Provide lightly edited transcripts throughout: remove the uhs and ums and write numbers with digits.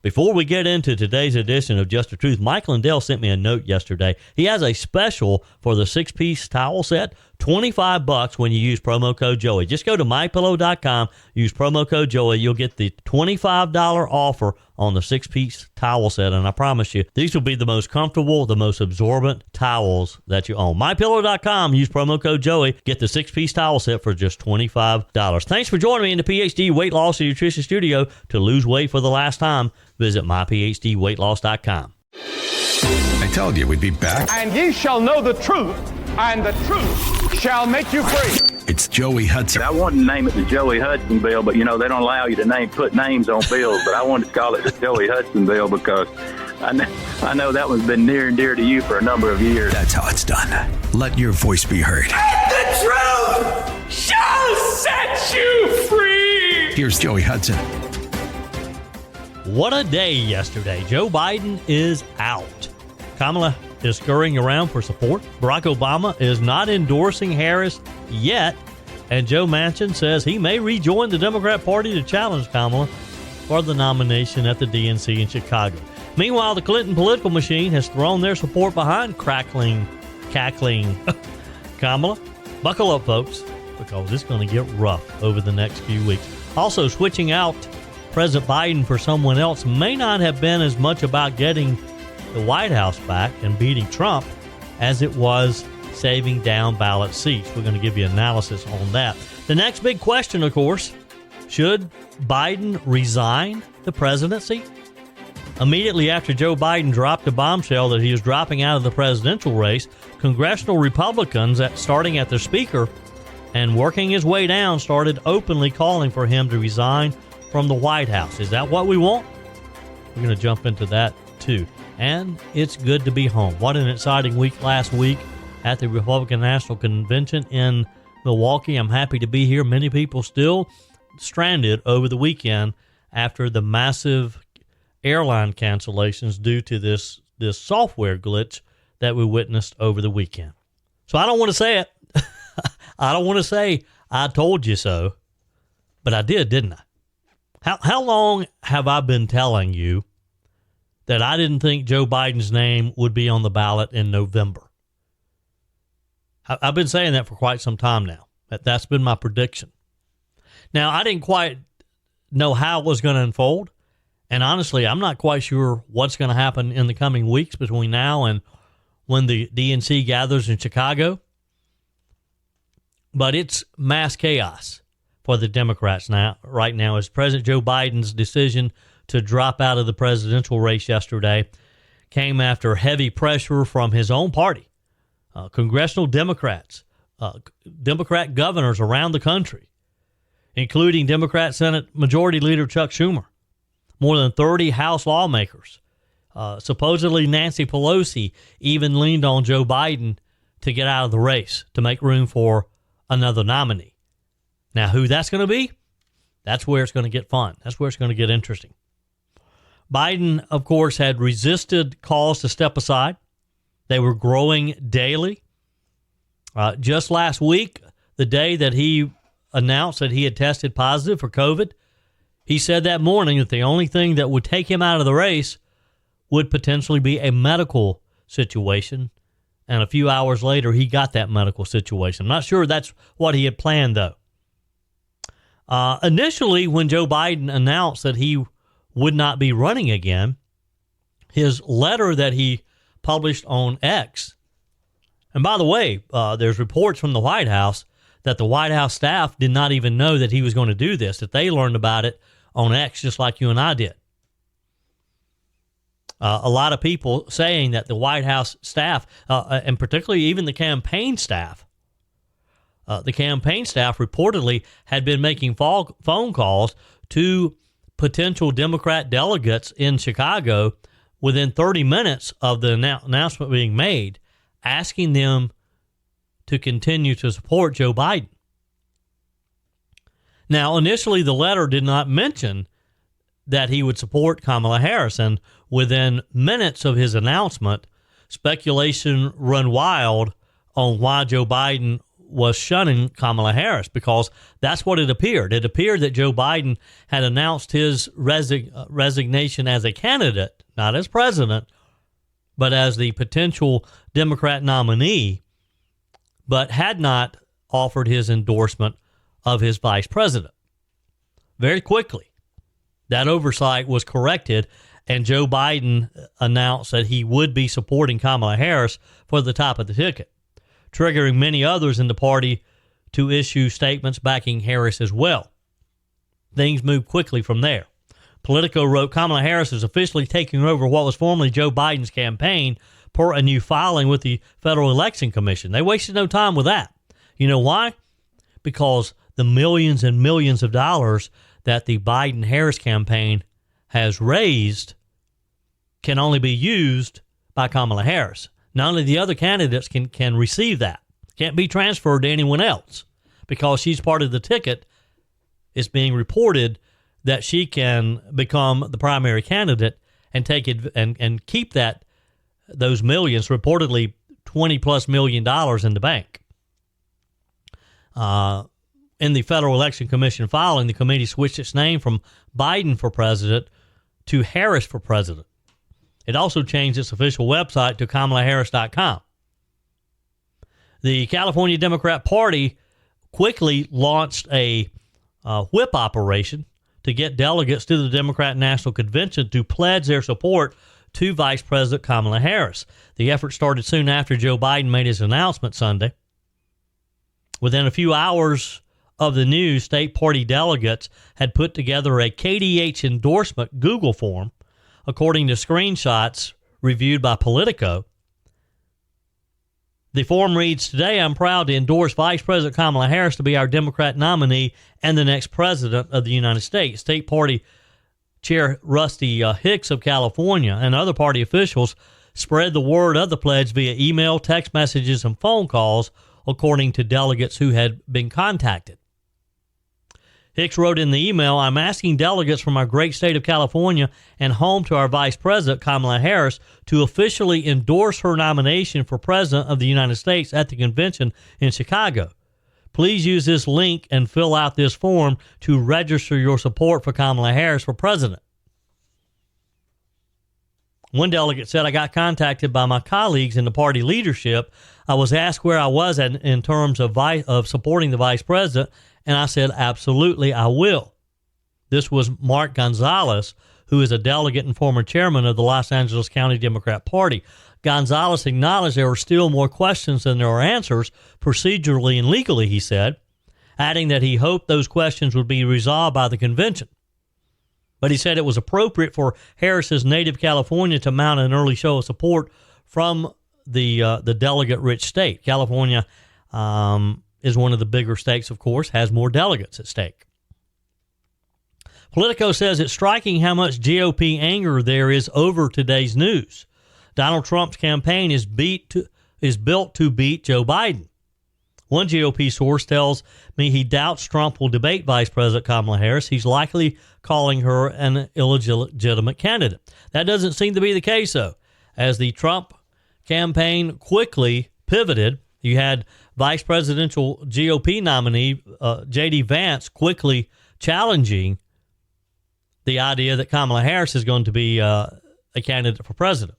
Before we get into today's edition of Just the Truth, Mike Lindell sent me a note yesterday. He has a special for the 6-piece towel set, $25 when you use promo code Joey. Just go to mypillow.com, use promo code Joey. You'll get the $25 offer on the 6-piece towel set, and I promise you, these will be the most comfortable, the most absorbent towels that you own. mypillow.com, use promo code Joey, get the 6-piece towel set for just $25. Thanks for joining me in the PhD Weight Loss and Nutrition Studio. To lose weight for the last time, visit myphdweightloss.com. I told you we'd be back. And ye shall know the truth, and the truth shall make you free. It's Joey Hudson. I wanted to name it the Joey Hudson bill, but, they don't allow you to put names on bills. But I wanted to call it the Joey Hudson bill because I know that one's been near and dear to you for a number of years. That's how it's done. Let your voice be heard. And the truth shall set you free. Here's Joey Hudson. What a day yesterday. Joe Biden is out. Kamala is scurrying around for support. Barack Obama is not endorsing Harris yet. And Joe Manchin says he may rejoin the Democrat Party to challenge Kamala for the nomination at the DNC in Chicago. Meanwhile, the Clinton political machine has thrown their support behind cackling Kamala. Buckle up, folks, because it's going to get rough over the next few weeks. Also, switching out President Biden for someone else may not have been as much about getting the White House back and beating Trump as it was saving down-ballot seats. We're going to give you analysis on that. The next big question, of course, should Biden resign the presidency? Immediately after Joe Biden dropped a bombshell that he was dropping out of the presidential race, congressional Republicans, starting at the speaker and working his way down, started openly calling for him to resign from the White House. Is that what we want? We're going to jump into that too. And it's good to be home. What an exciting week last week at the Republican National Convention in Milwaukee. I'm happy to be here. Many people still stranded over the weekend after the massive airline cancellations due to this software glitch that we witnessed over the weekend. So I don't want to say it. I don't want to say I told you so, but I did, didn't I? How long have I been telling you that I didn't think Joe Biden's name would be on the ballot in November? I've been saying that for quite some time now. That's been my prediction. Now, I didn't quite know how it was going to unfold. And honestly, I'm not quite sure what's going to happen in the coming weeks between now and when the DNC gathers in Chicago. But it's mass chaos for the Democrats right now, as President Joe Biden's decision to drop out of the presidential race yesterday came after heavy pressure from his own party, congressional Democrats, Democrat governors around the country, including Democrat Senate Majority Leader Chuck Schumer, more than 30 House lawmakers. Supposedly Nancy Pelosi even leaned on Joe Biden to get out of the race to make room for another nominee. Now, who that's going to be, that's where it's going to get fun. That's where it's going to get interesting. Biden, of course, had resisted calls to step aside. They were growing daily. Just last week, the day that he announced that he had tested positive for COVID, he said that morning that the only thing that would take him out of the race would potentially be a medical situation. And a few hours later, he got that medical situation. I'm not sure that's what he had planned, though. Initially, when Joe Biden announced that he would not be running again, his letter that he published on X, and by the way, there's reports from the White House that the White House staff did not even know that he was going to do this, that they learned about it on X just like you and I did. A lot of people saying that the White House staff, and particularly even the campaign staff reportedly had been making phone calls to potential Democrat delegates in Chicago within 30 minutes of the announcement being made, asking them to continue to support Joe Biden. Now, initially, the letter did not mention that he would support Kamala Harris, and within minutes of his announcement, speculation ran wild on why Joe Biden was shunning Kamala Harris, because that's what it appeared. It appeared that Joe Biden had announced his resignation as a candidate, not as president, but as the potential Democrat nominee, but had not offered his endorsement of his vice president. Very quickly, that oversight was corrected, and Joe Biden announced that he would be supporting Kamala Harris for the top of the ticket, triggering many others in the party to issue statements backing Harris as well. Things moved quickly from there. Politico wrote, Kamala Harris is officially taking over what was formerly Joe Biden's campaign per a new filing with the Federal Election Commission. They wasted no time with that. You know why? Because the millions and millions of dollars that the Biden-Harris campaign has raised can only be used by Kamala Harris. None of the other candidates can receive that. Can't be transferred to anyone else, because she's part of the ticket. It's being reported that she can become the primary candidate and take it and keep those millions, reportedly $20+ million in the bank. In the Federal Election Commission filing, the committee switched its name from Biden for president to Harris for president. It also changed its official website to KamalaHarris.com. The California Democrat Party quickly launched a whip operation to get delegates to the Democrat National Convention to pledge their support to Vice President Kamala Harris. The effort started soon after Joe Biden made his announcement Sunday. Within a few hours of the news, state party delegates had put together a KDH endorsement Google form, according to screenshots reviewed by Politico. The form reads, Today I'm proud to endorse Vice President Kamala Harris to be our Democrat nominee and the next president of the United States. State Party Chair Rusty Hicks of California and other party officials spread the word of the pledge via email, text messages, and phone calls, according to delegates who had been contacted. Hicks wrote in the email, I'm asking delegates from our great state of California and home to our Vice President, Kamala Harris, to officially endorse her nomination for President of the United States at the convention in Chicago. Please use this link and fill out this form to register your support for Kamala Harris for President. One delegate said, I got contacted by my colleagues in the party leadership. I was asked where I was in terms of supporting the Vice President, and I said, absolutely, I will. This was Mark Gonzalez, who is a delegate and former chairman of the Los Angeles County Democrat Party. Gonzalez acknowledged there were still more questions than there were answers, procedurally and legally, he said, adding that he hoped those questions would be resolved by the convention. But he said it was appropriate for Harris's native California to mount an early show of support from the delegate-rich state. California is one of the bigger states, of course, has more delegates at stake. Politico says it's striking how much GOP anger there is over today's news. Donald Trump's campaign is built to beat Joe Biden. One GOP source tells me he doubts Trump will debate Vice President Kamala Harris. He's likely calling her an illegitimate candidate. That doesn't seem to be the case, though. As the Trump campaign quickly pivoted, you had Vice Presidential GOP nominee J.D. Vance quickly challenging the idea that Kamala Harris is going to be a candidate for president.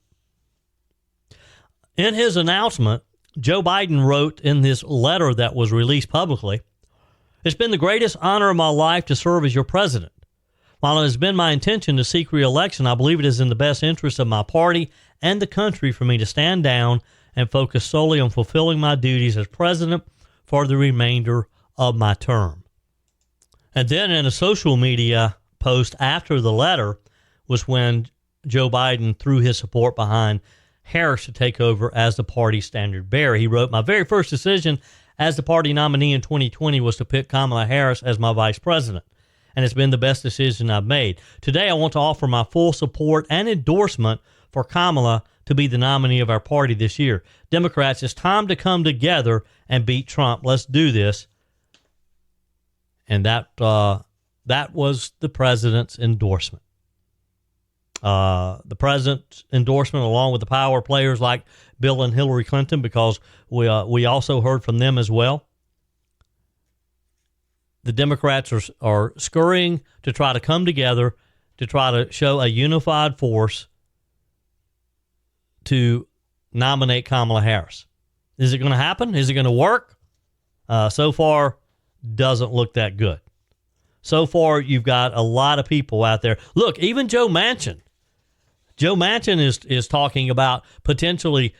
In his announcement, Joe Biden wrote in this letter that was released publicly, It's been the greatest honor of my life to serve as your president. While it has been my intention to seek re-election, I believe it is in the best interest of my party and the country for me to stand down and focus solely on fulfilling my duties as president for the remainder of my term. And then in a social media post after the letter was when Joe Biden threw his support behind Harris to take over as the party standard bearer. He wrote, My very first decision as the party nominee in 2020 was to pick Kamala Harris as my vice president, and it's been the best decision I've made. Today, I want to offer my full support and endorsement for Kamala to be the nominee of our party this year. Democrats, it's time to come together and beat Trump. Let's do this. And that was the president's endorsement. The president's endorsement, along with the power players like Bill and Hillary Clinton, because we also heard from them as well. the Democrats are scurrying to try to come together to try to show a unified force to nominate Kamala Harris. Is it going to happen? Is it going to work? So far, doesn't look that good. So far, you've got a lot of people out there. Look, even Joe Manchin. Joe Manchin is talking about potentially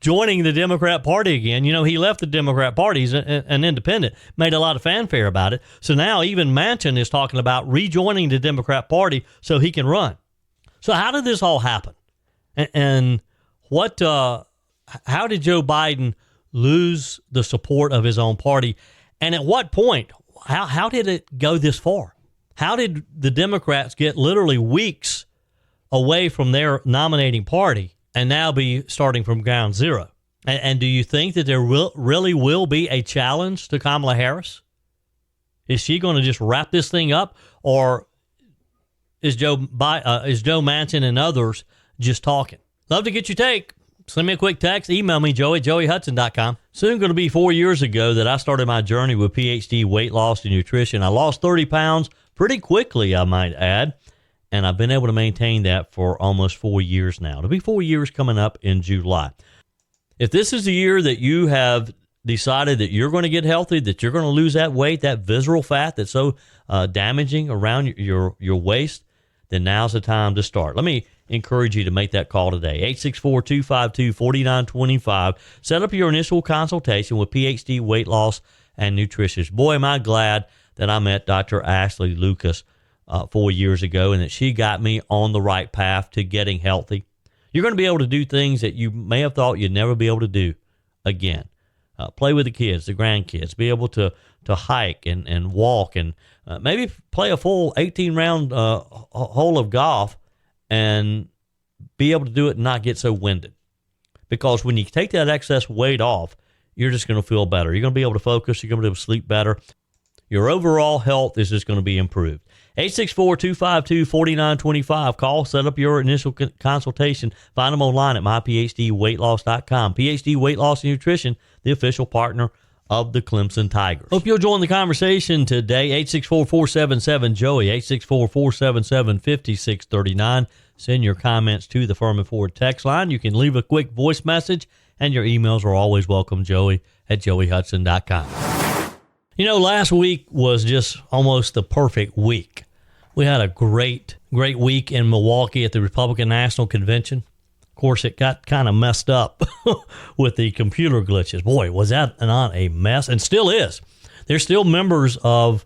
joining the Democrat Party again. You know, he left the Democrat Party. He's an independent. Made a lot of fanfare about it. So now even Manchin is talking about rejoining the Democrat Party so he can run. So how did this all happen? And what? How did Joe Biden lose the support of his own party? And at what point? How did it go this far? How did the Democrats get literally weeks away from their nominating party and now be starting from ground zero? And do you think that there really will be a challenge to Kamala Harris? Is she going to just wrap this thing up, or is Joe Manchin and others just talking? Love to get your take. Send me a quick text. Email me, joey@joeyhudson.com. Soon going to be 4 years ago that I started my journey with PhD weight loss and nutrition. I lost 30 pounds pretty quickly, I might add, and I've been able to maintain that for almost 4 years now. It'll be 4 years coming up in July. If this is the year that you have decided that you're going to get healthy, that you're going to lose that weight, that visceral fat that's so damaging around your waist, then now's the time to start. Let me encourage you to make that call today. 864-252-4925. Set up your initial consultation with PhD weight loss and nutritionist. Boy, am I glad that I met Dr. Ashley Lucas 4 years ago and that she got me on the right path to getting healthy. You're going to be able to do things that you may have thought you'd never be able to do again. Play with the kids, the grandkids, be able to hike and walk and maybe play a full 18-round hole of golf and be able to do it and not get so winded. Because when you take that excess weight off, you're just going to feel better. You're going to be able to focus. You're going to be able to sleep better. Your overall health is just going to be improved. 864-252-4925. Call, set up your initial consultation. Find them online at myphdweightloss.com. PhD Weight Loss and Nutrition, the official partner of the Clemson Tigers. Hope you'll join the conversation today. 864-477-JOEY, 864-477-5639. Send your comments to the Furman Ford text line. You can leave a quick voice message, and your emails are always welcome, joey@joeyhudson.com. You know, last week was just almost the perfect week. We had a great week in Milwaukee at the Republican National Convention. Of course, it got kind of messed up with the computer glitches. Boy, was that not a mess, and still is. There's still members of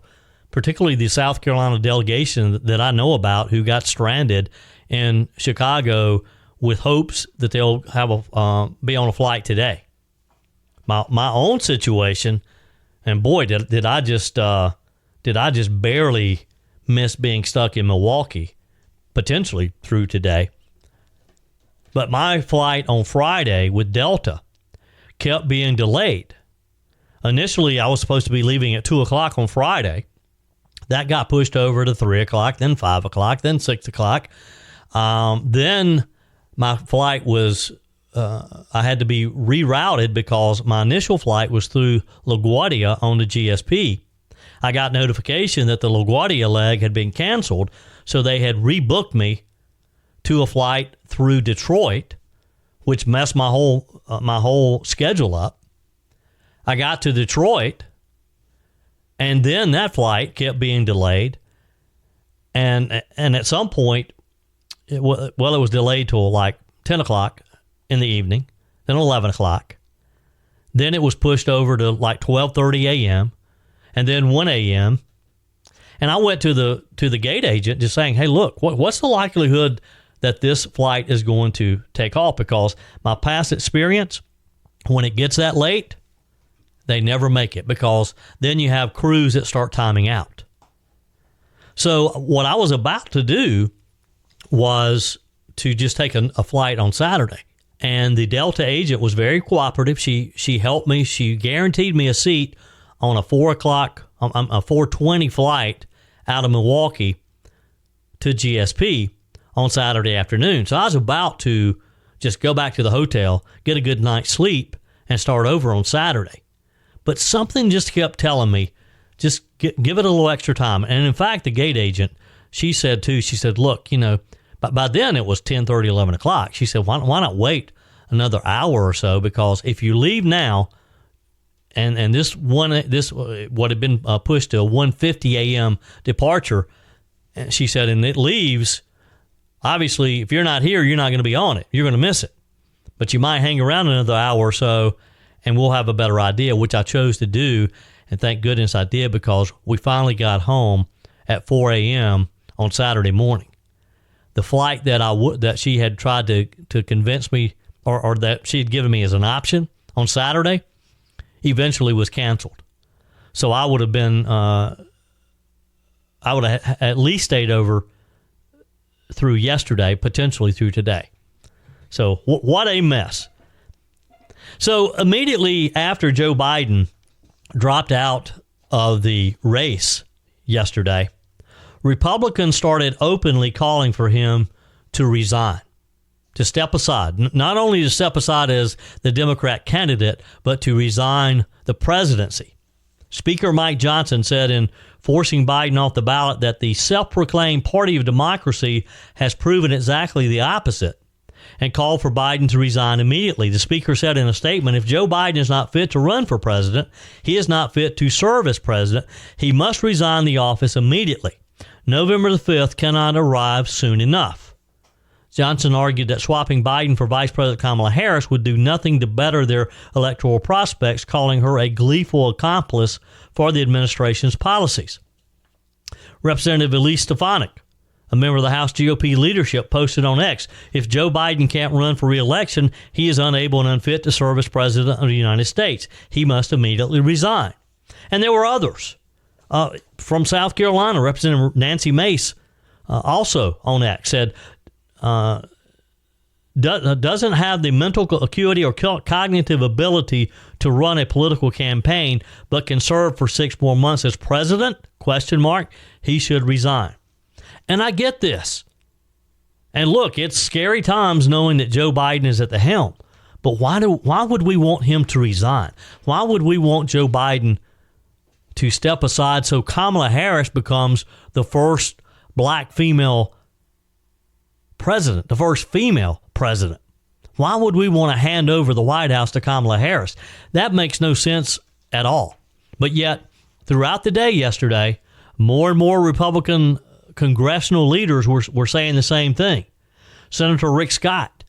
particularly the South Carolina delegation that I know about who got stranded in Chicago with hopes that they'll have be on a flight today. My own situation, and boy, did I just barely miss being stuck in Milwaukee, potentially through today. But my flight on Friday with Delta kept being delayed. Initially, I was supposed to be leaving at 2 o'clock on Friday. That got pushed over to 3 o'clock, then 5 o'clock, then 6 o'clock. Then my flight was, I had to be rerouted because my initial flight was through LaGuardia on the GSP. I got notification that the LaGuardia leg had been canceled, so they had rebooked me to a flight through Detroit, which messed my whole schedule up. I got to Detroit, and then that flight kept being delayed, and at some point, it was delayed till like 10 o'clock in the evening, then 11 o'clock. Then it was pushed over to like 12:30 a.m., and then 1 a.m. And I went to the gate agent just saying, hey, look, what's the likelihood that this flight is going to take off? Because my past experience, when it gets that late, they never make it, because then you have crews that start timing out. So what I was about to do was to just take a flight on Saturday. And the Delta agent was very cooperative. She helped me. She guaranteed me a seat on a 4:20 flight out of Milwaukee to GSP on Saturday afternoon. So I was about to just go back to the hotel, get a good night's sleep, and start over on Saturday. But something just kept telling me, Just give it a little extra time. And in fact, the gate agent, she said, look, but by then it was 10:30, 11 o'clock. She said, why not wait another hour or so? Because if you leave now, and this would have been pushed to a 1:50 a.m. departure, and she said, and it leaves, obviously, if you're not here, you're not going to be on it. You're going to miss it. But you might hang around another hour or so, and we'll have a better idea, which I chose to do. And thank goodness I did, because we finally got home at 4 a.m. on Saturday morning. The flight that she had tried to convince me, or that she had given me as an option on Saturday, eventually was canceled. So I would have been, I would have at least stayed over through yesterday, potentially through today. So what a mess. So immediately after Joe Biden dropped out of the race yesterday, Republicans started openly calling for him to resign, to step aside. Not only to step aside as the Democrat candidate, but to resign the presidency. Speaker Mike Johnson said in forcing Biden off the ballot that the self-proclaimed party of democracy has proven exactly the opposite, and called for Biden to resign immediately. The speaker said in a statement, if Joe Biden is not fit to run for president, he is not fit to serve as president. He must resign the office immediately. November the 5th cannot arrive soon enough. Johnson argued that swapping Biden for Vice President Kamala Harris would do nothing to better their electoral prospects, calling her a gleeful accomplice for the administration's policies. Representative Elise Stefanik, a member of the House GOP leadership, posted on X, if Joe Biden can't run for re-election, he is unable and unfit to serve as president of the United States. He must immediately resign. And there were others. From South Carolina, Representative Nancy Mace, also on X, said, doesn't have the mental acuity or cognitive ability to run a political campaign, but can serve for 6 more months as president? ? He should resign. And I get this. And look, it's scary times knowing that Joe Biden is at the helm. But why would we want him to resign? Why would we want Joe Biden to step aside so Kamala Harris becomes the first black female president, the first female president? Why would we want to hand over the White House to Kamala Harris? That makes no sense at all. But yet, throughout the day yesterday, more and more Republican congressional leaders were saying the same thing. Senator Rick Scott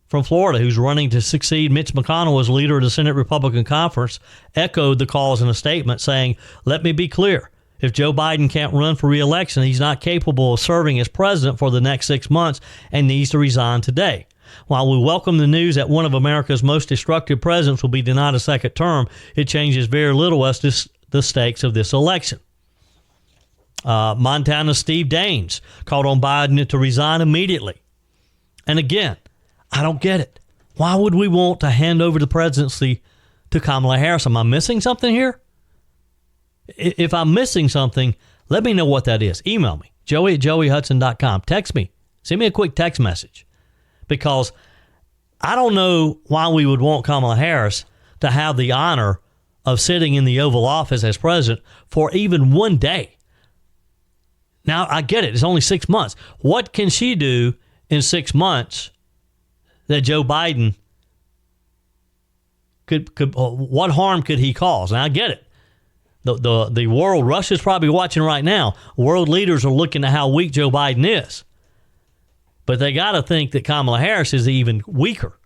from Florida, who's running to succeed Mitch McConnell as leader of the Senate Republican Conference, echoed the calls in a statement saying, let me be clear. If Joe Biden can't run for re-election, he's not capable of serving as president for the next 6 months and needs to resign today. While we welcome the news that one of America's most destructive presidents will be denied a second term, it changes very little as to the stakes of this election. Montana's Steve Daines called on Biden to resign immediately. And again, I don't get it. Why would we want to hand over the presidency to Kamala Harris? Am I missing something here? If I'm missing something, let me know what that is. Email me, joey@joeyhudson.com. Text me. Send me a quick text message. Because I don't know why we would want Kamala Harris to have the honor of sitting in the Oval Office as president for even one day. Now, I get it. It's only 6 months. What can she do in 6 months that Joe Biden could what harm could he cause? Now, I get it. The world, Russia's probably watching right now. World leaders are looking at how weak Joe Biden is. But they got to think that Kamala Harris is even weaker.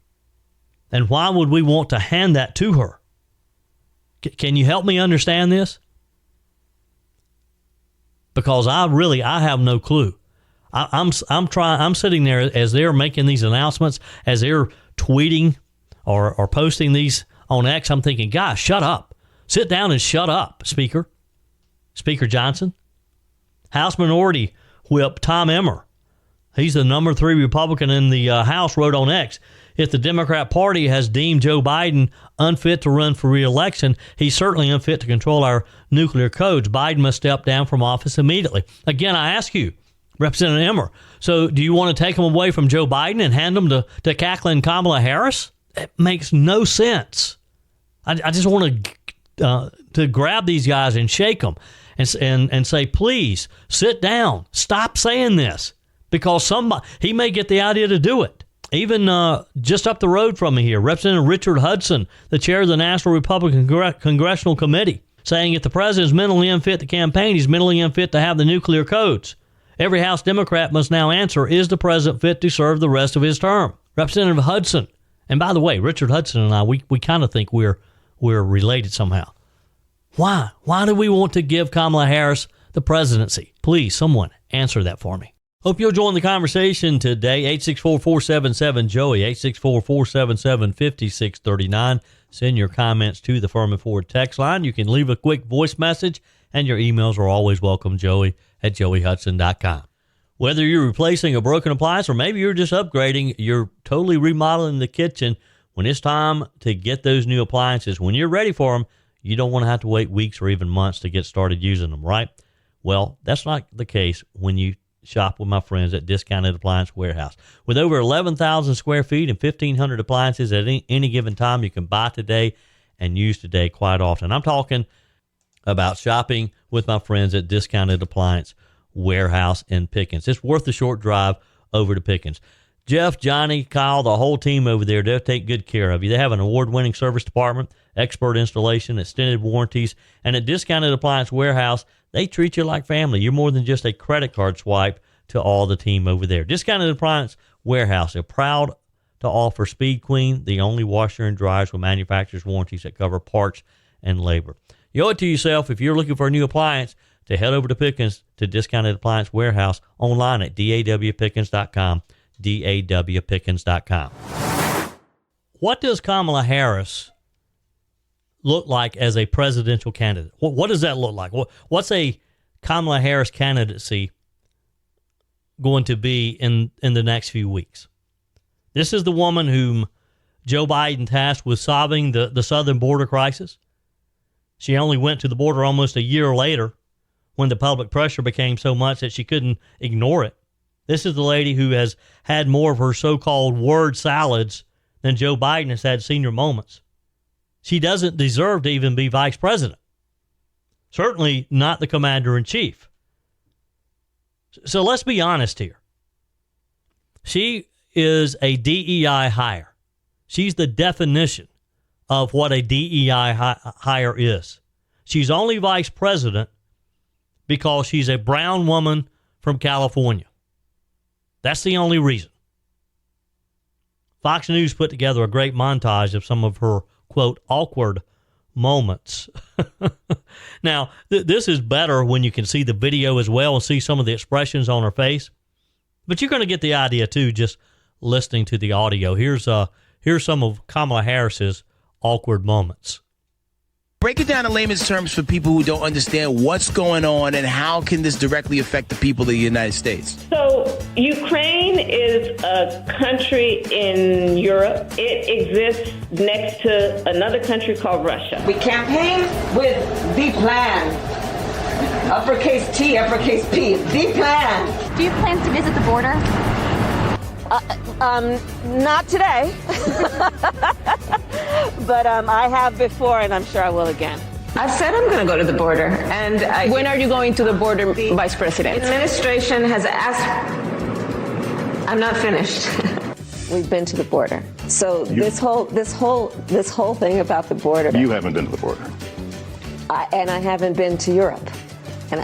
And why would we want to hand that to her? Can you help me understand this? Because I have no clue. I'm sitting there as they're making these announcements, as they're tweeting or posting these on X. I'm thinking, gosh, shut up. Sit down and shut up, Speaker Johnson. House Minority Whip Tom Emmer, he's the number 3 Republican in the House, wrote on X, if the Democrat Party has deemed Joe Biden unfit to run for re-election, he's certainly unfit to control our nuclear codes. Biden must step down from office immediately. Again, I ask you, Representative Emmer, so do you want to take him away from Joe Biden and hand him to cackling Kamala Harris? It makes no sense. I just want to to grab these guys and shake them and say, please sit down, stop saying this, because he may get the idea to do it. Even just up the road from me here, Representative Richard Hudson, the chair of the National Republican Congressional Committee, saying if the president is mentally unfit to campaign, he's mentally unfit to have the nuclear codes. Every House Democrat must now answer, is the president fit to serve the rest of his term? Representative Hudson, and by the way, Richard Hudson and I, we kind of think we're related somehow. Why? Why do we want to give Kamala Harris the presidency? Please, someone answer that for me. Hope you'll join the conversation today. 864-477-JOEY, 864-477-5639. Send your comments to the Furman Ford text line. You can leave a quick voice message, and your emails are always welcome, joey@joeyhudson.com. Whether you're replacing a broken appliance or maybe you're just upgrading, you're totally remodeling the kitchen, when it's time to get those new appliances, when you're ready for them, you don't want to have to wait weeks or even months to get started using them, right? Well, that's not the case when you shop with my friends at Discounted Appliance Warehouse. With over 11,000 square feet and 1,500 appliances at any given time, you can buy today and use today quite often. I'm talking about shopping with my friends at Discounted Appliance Warehouse in Pickens. It's worth the short drive over to Pickens. Jeff, Johnny, Kyle, the whole team over there, they'll take good care of you. They have an award-winning service department, expert installation, extended warranties, and at Discounted Appliance Warehouse, they treat you like family. You're more than just a credit card swipe to all the team over there. Discounted Appliance Warehouse, they're proud to offer Speed Queen, the only washer and dryers with manufacturer's warranties that cover parts and labor. You owe it to yourself if you're looking for a new appliance to head over to Pickens to Discounted Appliance Warehouse online at dawpickens.com, dawpickens.com. What does Kamala Harris look like as a presidential candidate? What does that look like? What's a Kamala Harris candidacy going to be in the next few weeks? This is the woman whom Joe Biden tasked with solving the southern border crisis. She only went to the border almost a year later when the public pressure became so much that she couldn't ignore it. This is the lady who has had more of her so-called word salads than Joe Biden has had senior moments. She doesn't deserve to even be vice president. Certainly not the commander-in-chief. So let's be honest here. She is a DEI hire. She's the definition of what a DEI hire is. She's only vice president because she's a brown woman from California. That's the only reason. Fox News put together a great montage of some of her, quote, awkward moments. Now, this is better when you can see the video as well and see some of the expressions on her face. But you're going to get the idea, too, just listening to the audio. Here's some of Kamala Harris's awkward moments. Break it down in layman's terms for people who don't understand what's going on and how can this directly affect the people of the United States. So Ukraine is a country in Europe. It exists next to another country called Russia. We campaign with the plan. Uppercase T, uppercase P. The plan. Do you have plans to visit the border? Not today. But I have before, and I'm sure I will again. I said I'm going to go to the border. And When are you going to the border, Vice President? The administration has asked. I'm not finished. We've been to the border. So this whole thing about the border. You haven't been to the border. And I haven't been to Europe. And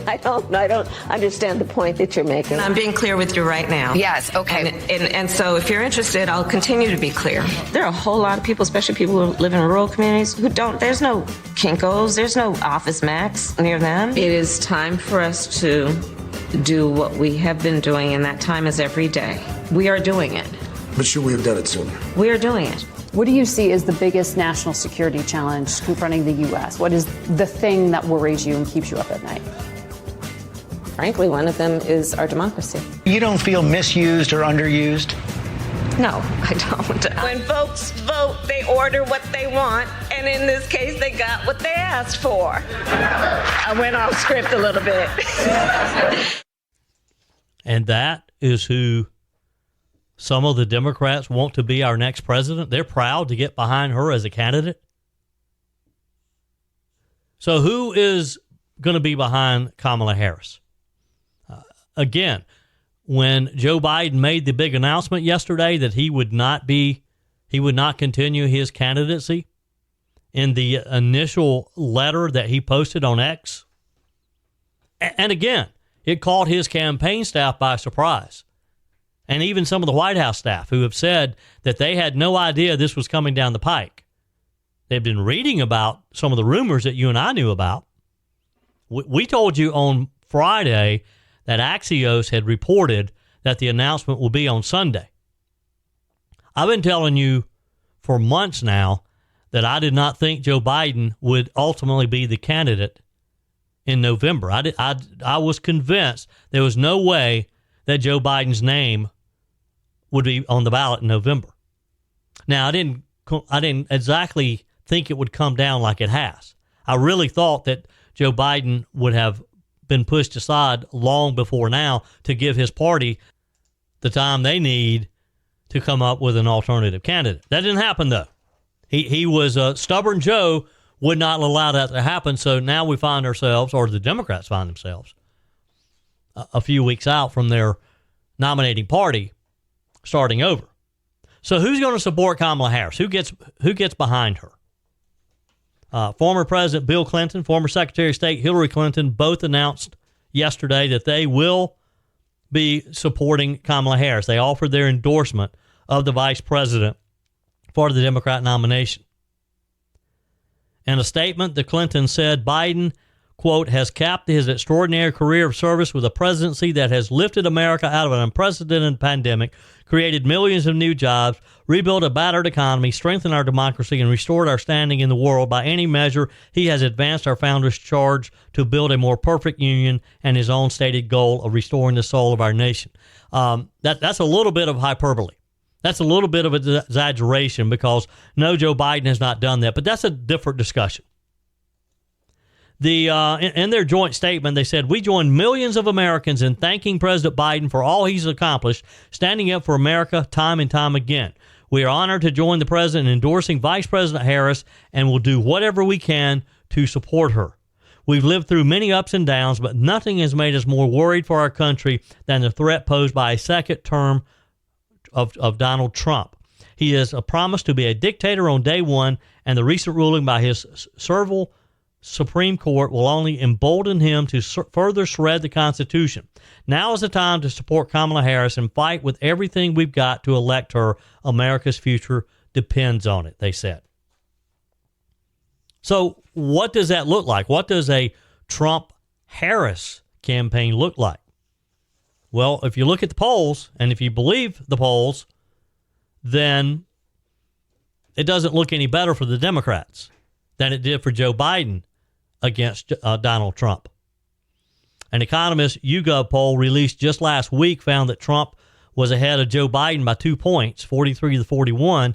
I don't understand the point that you're making. I'm being clear with you right now. Yes, okay. And so if you're interested, I'll continue to be clear. There are a whole lot of people, especially people who live in rural communities, who don't, there's no Kinko's, there's no Office Max near them. It is time for us to do what we have been doing, and that time is every day. We are doing it. But should we have done it sooner? We are doing it. What do you see as the biggest national security challenge confronting the U.S.? What is the thing that worries you and keeps you up at night? Frankly, one of them is our democracy. You don't feel misused or underused? No, I don't. When folks vote, they order what they want, and in this case, they got what they asked for. I went off script a little bit. And that is who some of the Democrats want to be our next president. They're proud to get behind her as a candidate. So who is going to be behind Kamala Harris? Again, when Joe Biden made the big announcement yesterday that he would not continue his candidacy, in the initial letter that he posted on X, and again, it caught his campaign staff by surprise. And even some of the White House staff who have said that they had no idea this was coming down the pike. They've been reading about some of the rumors that you and I knew about. We told you on Friday that Axios had reported that the announcement will be on Sunday. I've been telling you for months now that I did not think Joe Biden would ultimately be the candidate in November. I was convinced there was no way that Joe Biden's name would be on the ballot in November. Now, I didn't exactly think it would come down like it has. I really thought that Joe Biden would have been pushed aside long before now to give his party the time they need to come up with an alternative candidate. That didn't happen, though. He was stubborn. Joe would not allow that to happen. So now we find ourselves, or the Democrats find themselves, a few weeks out from their nominating party starting over. So who's going to support Kamala Harris? Who gets behind her? Former President Bill Clinton, former Secretary of State Hillary Clinton, both announced yesterday that they will be supporting Kamala Harris. They offered their endorsement of the vice president for the Democrat nomination. In a statement, the Clintons said Biden, quote, has capped his extraordinary career of service with a presidency that has lifted America out of an unprecedented pandemic, created millions of new jobs, rebuilt a battered economy, strengthened our democracy, and restored our standing in the world. By any measure, he has advanced our founders' charge to build a more perfect union and his own stated goal of restoring the soul of our nation. That's a little bit of hyperbole. That's a little bit of an exaggeration because, no, Joe Biden has not done that, but that's a different discussion. In their joint statement, they said, we join millions of Americans in thanking President Biden for all he's accomplished, standing up for America time and time again. We are honored to join the president in endorsing Vice President Harris and will do whatever we can to support her. We've lived through many ups and downs, but nothing has made us more worried for our country than the threat posed by a second term of Donald Trump. He is a promise to be a dictator on day one, and the recent ruling by his servile Supreme Court will only embolden him to further shred the Constitution. Now is the time to support Kamala Harris and fight with everything we've got to elect her. America's future depends on it, they said. So what does that look like? What does a Trump-Harris campaign look like? Well, if you look at the polls, and if you believe the polls, then it doesn't look any better for the Democrats than it did for Joe Biden against Donald Trump. An Economist YouGov poll released just last week found that Trump was ahead of Joe Biden by 2 points, 43 to 41.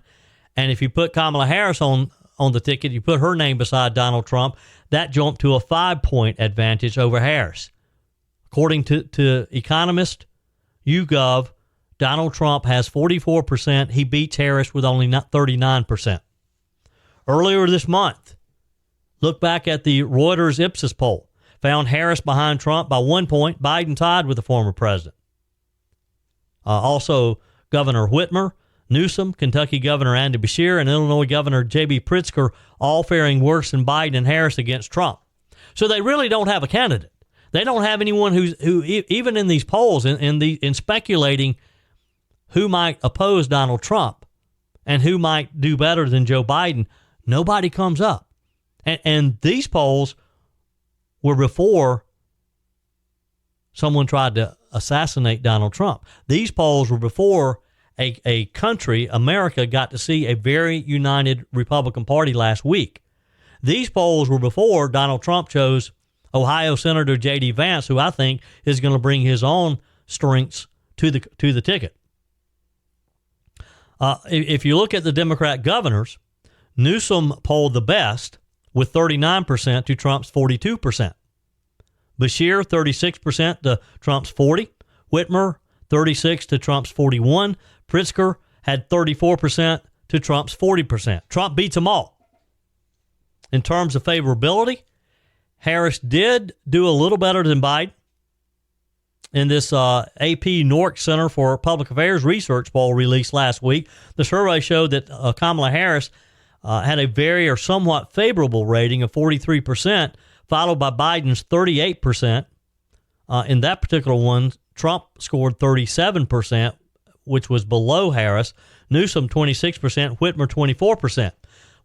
And if you put Kamala Harris on the ticket, you put her name beside Donald Trump, that jumped to a 5-point advantage over Harris. According to Economist YouGov, Donald Trump has 44%. He beats Harris with only 39%. Earlier this month, look back at the Reuters Ipsos poll, found Harris behind Trump by 1 point, Biden tied with the former president. Also, Governor Whitmer, Newsom, Kentucky Governor Andy Beshear, and Illinois Governor J.B. Pritzker all faring worse than Biden and Harris against Trump. So they really don't have a candidate. They don't have anyone who even in these polls, in speculating who might oppose Donald Trump and who might do better than Joe Biden, nobody comes up. And these polls were before someone tried to assassinate Donald Trump. These polls were before a country, America, got to see a very united Republican Party last week. These polls were before Donald Trump chose Ohio Senator J.D. Vance, who I think is going to bring his own strengths to the ticket. If you look at the Democrat governors, Newsom polled the best with 39% to Trump's 42%. Beshear, 36% to Trump's 40%. Whitmer, 36% to Trump's 41%. Pritzker had 34% to Trump's 40%. Trump beats them all. In terms of favorability, Harris did do a little better than Biden in this AP Nork Center for Public Affairs research poll released last week. The survey showed that Kamala Harris had a very or somewhat favorable rating of 43%, followed by Biden's 38%. In that particular one, Trump scored 37%, which was below Harris. Newsom, 26%. Whitmer, 24%.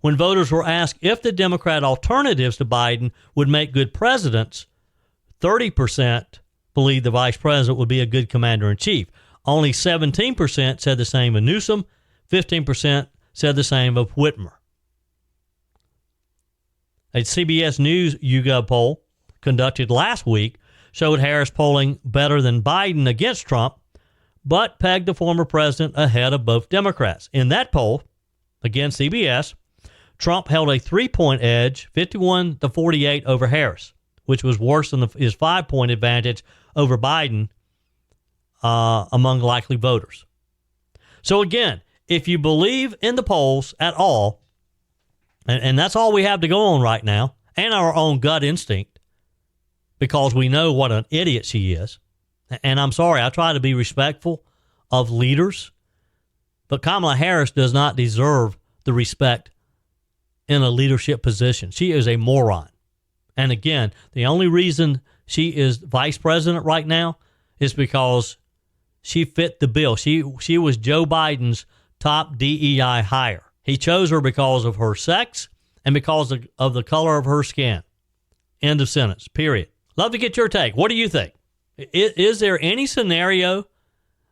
When voters were asked if the Democrat alternatives to Biden would make good presidents, 30% believed the vice president would be a good commander-in-chief. Only 17% said the same of Newsom. 15% said the same of Whitmer. A CBS News YouGov poll conducted last week showed Harris polling better than Biden against Trump, but pegged the former president ahead of both Democrats. In that poll, again CBS, Trump held a 3-point edge, 51-48 over Harris, which was worse than his 5-point advantage over Biden among likely voters. So again, if you believe in the polls at all, and that's all we have to go on right now, and our own gut instinct, because we know what an idiot she is. And I'm sorry, I try to be respectful of leaders, but Kamala Harris does not deserve the respect in a leadership position. She is a moron. And again, the only reason she is vice president right now is because she fit the bill. She was Joe Biden's top DEI hire. He chose her because of her sex and because of the color of her skin. End of sentence, period. Love to get your take. What do you think? Is there any scenario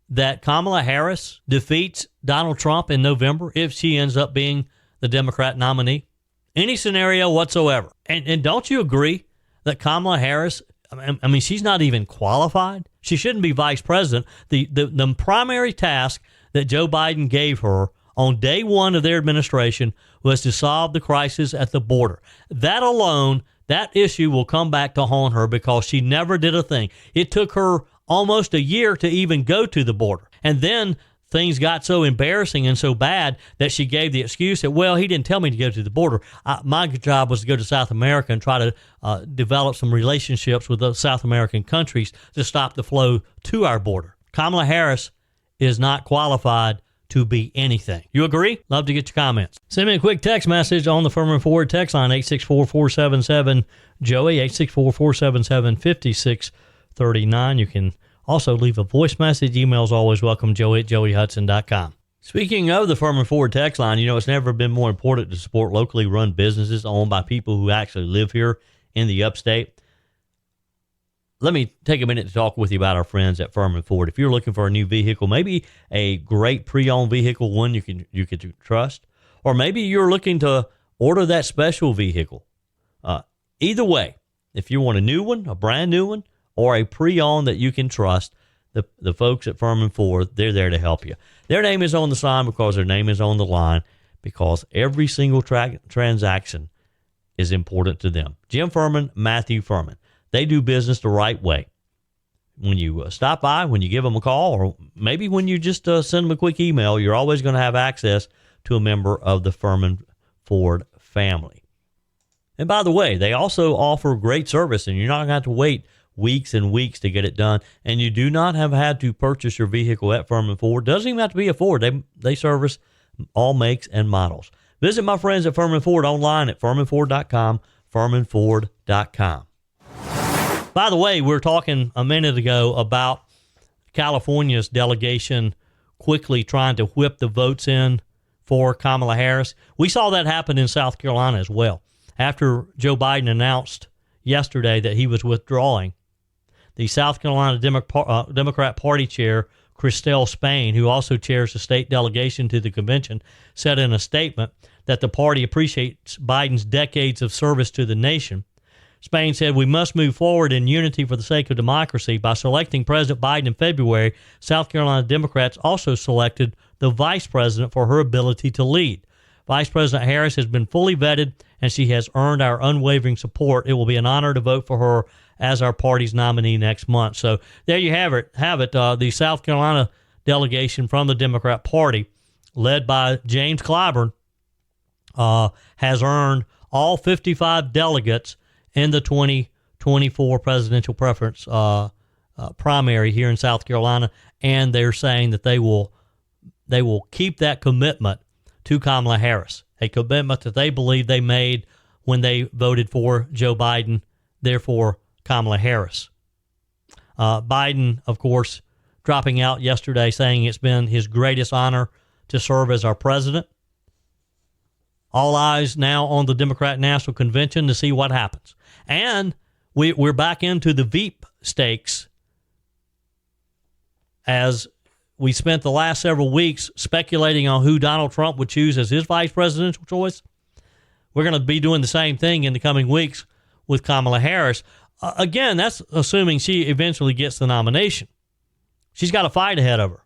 that Kamala Harris defeats Donald Trump in November if she ends up being the Democrat nominee? Any scenario whatsoever. And don't you agree that Kamala Harris, I mean, she's not even qualified. She shouldn't be vice president. The primary task that Joe Biden gave her on day one of their administration was to solve the crisis at the border. That alone, that issue will come back to haunt her because she never did a thing. It took her almost a year to even go to the border. And then things got so embarrassing and so bad that she gave the excuse that, well, he didn't tell me to go to the border. My job was to go to South America and try to develop some relationships with those South American countries to stop the flow to our border. Kamala Harris is not qualified to be anything. You agree? Love to get your comments. Send me a quick text message on the Furman Ford text line, 864-477-JOEY, 864-477-5639. You can also leave a voice message. Email's always welcome, joey@joeyhudson.com. Speaking of the Furman Ford text line, it's never been more important to support locally run businesses owned by people who actually live here in the upstate. Let me take a minute to talk with you about our friends at Furman Ford. If you're looking for a new vehicle, maybe a great pre-owned vehicle, one you can trust, or maybe you're looking to order that special vehicle. Either way, if you want a new one, a brand new one, or a pre-owned that you can trust, the folks at Furman Ford, they're there to help you. Their name is on the sign because their name is on the line, because every single transaction is important to them. Jim Furman, Matthew Furman. They do business the right way. When you stop by, when you give them a call, or maybe when you just send them a quick email, you're always going to have access to a member of the Furman Ford family. And by the way, they also offer great service, and you're not going to have to wait weeks and weeks to get it done. And you do not have had to purchase your vehicle at Furman Ford. Doesn't even have to be a Ford. They service all makes and models. Visit my friends at Furman Ford online at furmanford.com, furmanford.com. By the way, we were talking a minute ago about California's delegation quickly trying to whip the votes in for Kamala Harris. We saw that happen in South Carolina as well. After Joe Biden announced yesterday that he was withdrawing, the South Carolina Democrat Party chair, Christelle Spain, who also chairs the state delegation to the convention, said in a statement that the party appreciates Biden's decades of service to the nation. Spain said, "We must move forward in unity for the sake of democracy. By selecting President Biden in February, South Carolina Democrats also selected the vice president for her ability to lead. Vice President Harris has been fully vetted, and she has earned our unwavering support. It will be an honor to vote for her as our party's nominee next month." So there you have it. The South Carolina delegation from the Democrat Party, led by James Clyburn, has earned all 55 delegates in the 2024 presidential preference primary here in South Carolina, and they're saying that they will keep that commitment to Kamala Harris, a commitment that they believe they made when they voted for Joe Biden, therefore Kamala Harris. Biden, of course, dropping out yesterday, saying it's been his greatest honor to serve as our president. All eyes now on the Democrat National Convention to see what happens. And we're back into the Veep stakes, as we spent the last several weeks speculating on who Donald Trump would choose as his vice presidential choice. We're going to be doing the same thing in the coming weeks with Kamala Harris. Again, that's assuming she eventually gets the nomination. She's got a fight ahead of her.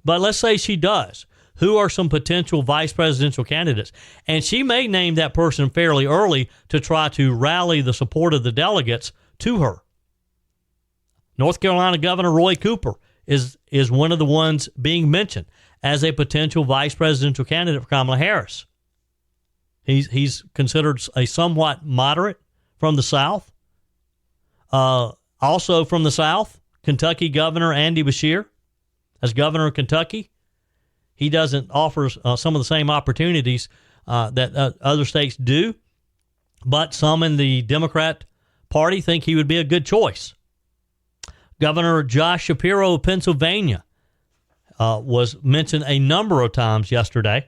But let's say she does. Who are some potential vice presidential candidates? And she may name that person fairly early to try to rally the support of the delegates to her. North Carolina Governor Roy Cooper is one of the ones being mentioned as a potential vice presidential candidate for Kamala Harris. He's considered a somewhat moderate from the South. Also from the South, Kentucky Governor Andy Beshear, as governor of Kentucky. He doesn't offer some of the same opportunities that other states do, but some in the Democrat Party think he would be a good choice. Governor Josh Shapiro of Pennsylvania was mentioned a number of times yesterday,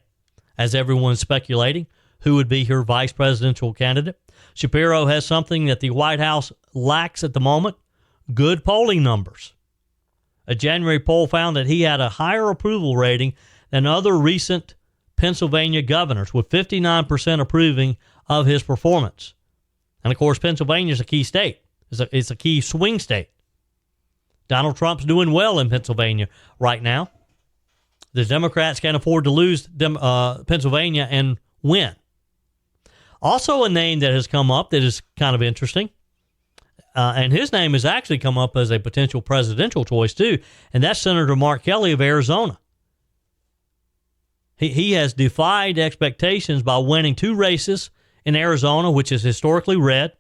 as everyone's speculating who would be her vice presidential candidate. Shapiro has something that the White House lacks at the moment: good polling numbers. A January poll found that he had a higher approval rating than other recent Pennsylvania governors, with 59% approving of his performance. And of course, Pennsylvania is a key state. It's a key swing state. Donald Trump's doing well in Pennsylvania right now. The Democrats can't afford to lose Pennsylvania and win. Also, a name that has come up that is kind of interesting, and his name has actually come up as a potential presidential choice too, and that's Senator Mark Kelly of Arizona. He has defied expectations by winning 2 races in Arizona, which is historically red.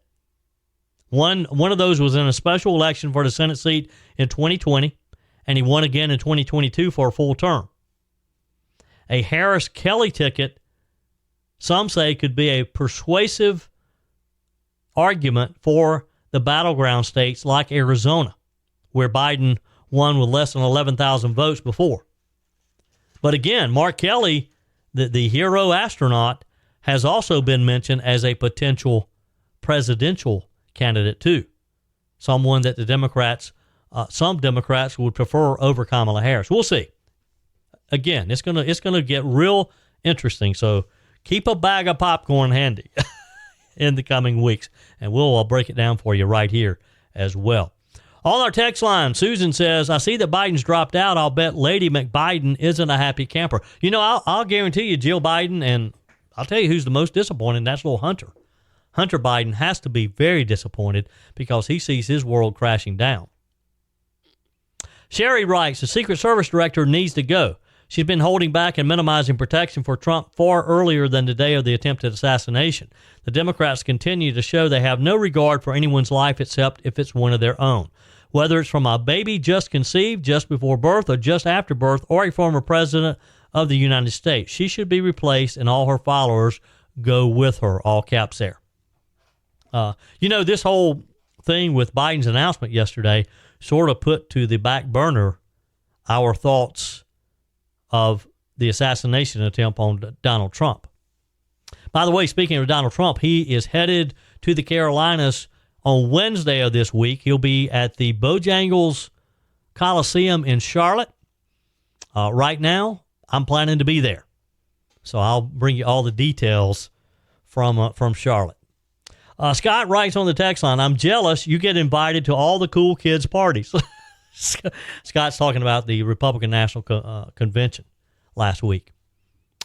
One of those was in a special election for the Senate seat in 2020, and he won again in 2022 for a full term. A Harris-Kelly ticket, some say, could be a persuasive argument for the battleground states like Arizona, where Biden won with less than 11,000 votes before. But again, Mark Kelly, the hero astronaut, has also been mentioned as a potential presidential candidate too. Someone that the Democrats, some Democrats would prefer over Kamala Harris. We'll see. Again, it's gonna get real interesting. So keep a bag of popcorn handy in the coming weeks, and we'll break it down for you right here as well. On our text line, Susan says, I see that Biden's dropped out. I'll bet Lady McBiden isn't a happy camper. You know, I'll guarantee you Jill Biden, and I'll tell you who's the most disappointed, that's little Hunter. Hunter Biden has to be very disappointed because he sees his world crashing down. Sherry writes, the Secret Service director needs to go. She's been holding back and minimizing protection for Trump far earlier than the day of the attempted assassination. The Democrats continue to show they have no regard for anyone's life except if it's one of their own. Whether it's from a baby just conceived, just before birth, or just after birth, or a former president of the United States, she should be replaced and all her followers go with her, all caps there. You know, this whole thing with Biden's announcement yesterday sort of put to the back burner our thoughts of the assassination attempt on Donald Trump. By the way, speaking of Donald Trump, he is headed to the Carolinas on Wednesday of this week. He'll be at the Bojangles Coliseum in Charlotte. Right now, I'm planning to be there. So I'll bring you all the details from Charlotte. Scott writes on the text line, I'm jealous you get invited to all the cool kids' parties. Scott's talking about the Republican National Convention last week.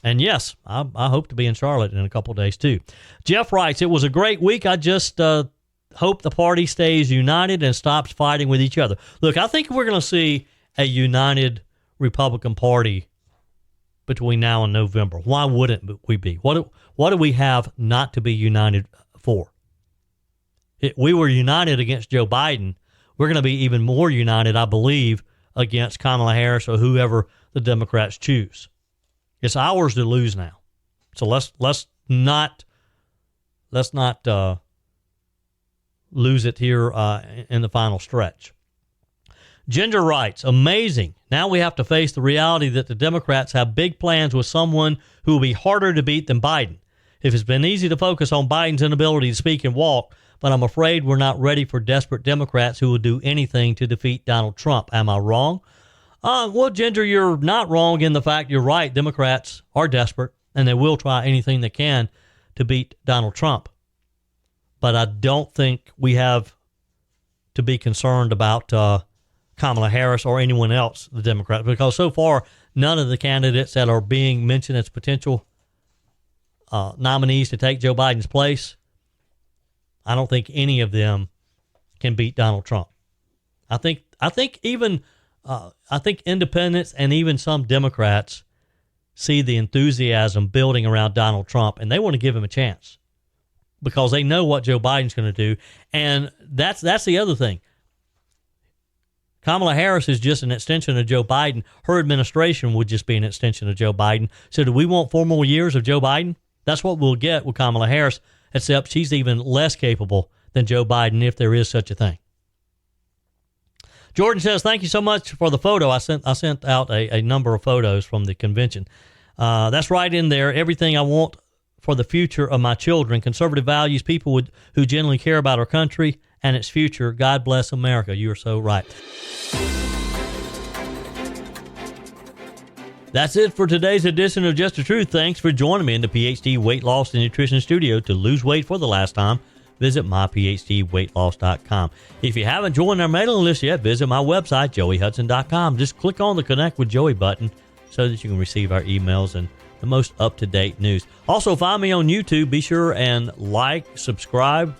And yes, I hope to be in Charlotte in a couple of days too. Jeff writes, it was a great week. I just hope the party stays united and stops fighting with each other. Look, I think we're going to see a united Republican Party between now and November. Why wouldn't we be? What do we have not to be united for? We were united against Joe Biden. We're going to be even more united, I believe, against Kamala Harris or whoever the Democrats choose. It's ours to lose now. So let's not lose it here in the final stretch. Gender rights, amazing. Now we have to face the reality that the Democrats have big plans with someone who will be harder to beat than Biden. If it's been easy to focus on Biden's inability to speak and walk, but I'm afraid we're not ready for desperate Democrats who will do anything to defeat Donald Trump. Am I wrong? Well, Ginger, you're not wrong in the fact you're right. Democrats are desperate, and they will try anything they can to beat Donald Trump. But I don't think we have to be concerned about Kamala Harris or anyone else, the Democrats, because so far, none of the candidates that are being mentioned as potential nominees to take Joe Biden's place, I don't think any of them can beat Donald Trump. I think independents and even some Democrats see the enthusiasm building around Donald Trump, and they want to give him a chance because they know what Joe Biden's going to do. And that's the other thing. Kamala Harris is just an extension of Joe Biden. Her administration would just be an extension of Joe Biden. So do we want 4 more years of Joe Biden? That's what we'll get with Kamala Harris, except she's even less capable than Joe Biden, if there is such a thing. Jordan says, thank you so much for the photo. I sent out a number of photos from the convention. That's right in there. Everything I want for the future of my children, conservative values, people who genuinely care about our country and its future. God bless America. You are so right. That's it for today's edition of Just the Truth. Thanks for joining me in the PhD Weight Loss and Nutrition Studio. To lose weight for the last time, visit myphdweightloss.com. If you haven't joined our mailing list yet, visit my website, joeyhudson.com. Just click on the Connect with Joey button so that you can receive our emails and the most up-to-date news. Also, find me on YouTube. Be sure and like, subscribe,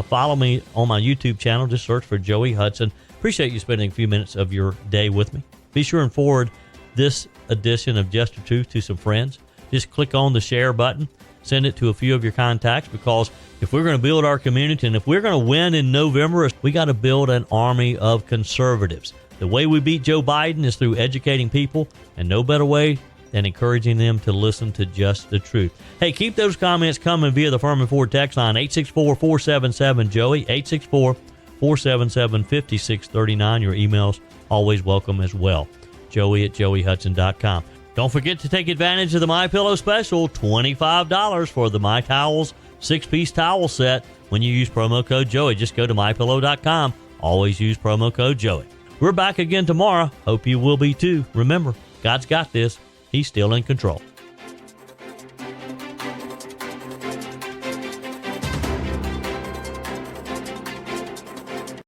follow me on my YouTube channel. Just search for Joey Hudson. Appreciate you spending a few minutes of your day with me. Be sure and forward this edition of Just the Truth to some friends. Just click on the share button. Send it to a few of your contacts, because if we're going to build our community and if we're going to win in November, we got to build an army of conservatives. The way we beat Joe Biden is through educating people, and no better way than encouraging them to listen to Just the Truth. Hey, keep those comments coming via the Furman Ford text line, 864-477-JOEY, 864-477-5639. Your emails always welcome as well. Joey@joeyhudson.com. Don't forget to take advantage of the MyPillow special, $25 for the My Towels 6-piece towel set when you use promo code Joey. Just go to mypillow.com. Always use promo code Joey. We're back again tomorrow. Hope you will be too. Remember, God's got this. He's still in control.